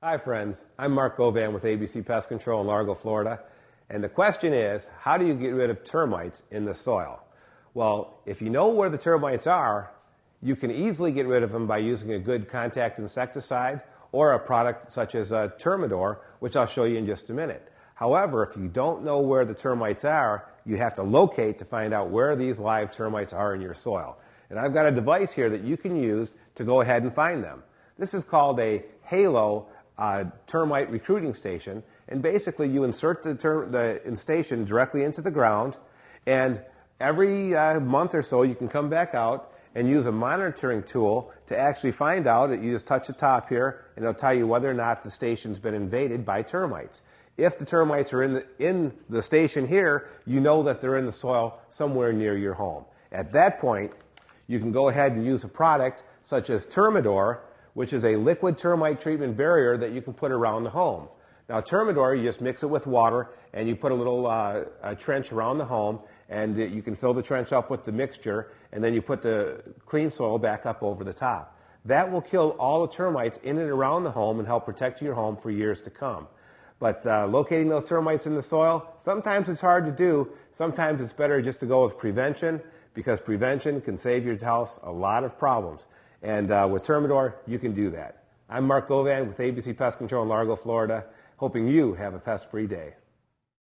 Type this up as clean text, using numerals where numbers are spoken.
Hi friends, I'm Mark Govan with ABC Pest Control in Largo, Florida. And the question is, how do you get rid of termites in the soil? Well, if you know where the termites are, you can easily get rid of them by using a good contact insecticide or a product such as a Termite, which I'll show you in just a minute. However, if you don't know where the termites are, you have to locate to find out where these live termites are in your soil. And I've got a device here that you can use to go ahead and find them. This is called a halo termite recruiting station, and basically you insert the station directly into the ground, and every month or so you can come back out and use a monitoring tool to actually find out that you just touch the top here and it'll tell you whether or not the station's been invaded by termites. If the termites are in the station here, you know that they're in the soil somewhere near your home. At that point, you can go ahead and use a product such as Termite, which is a liquid termite treatment barrier that you can put around the home. Now, Termite, you just mix it with water and you put a little trench around the home, and you can fill the trench up with the mixture, and then you put the clean soil back up over the top. That will kill all the termites in and around the home and help protect your home for years to come. But locating those termites in the soil, sometimes it's hard to do. Sometimes it's better just to go with prevention, because prevention can save your house a lot of problems. And with Termite, you can do that. I'm Mark Govan with ABC Pest Control in Largo, Florida, hoping you have a pest-free day.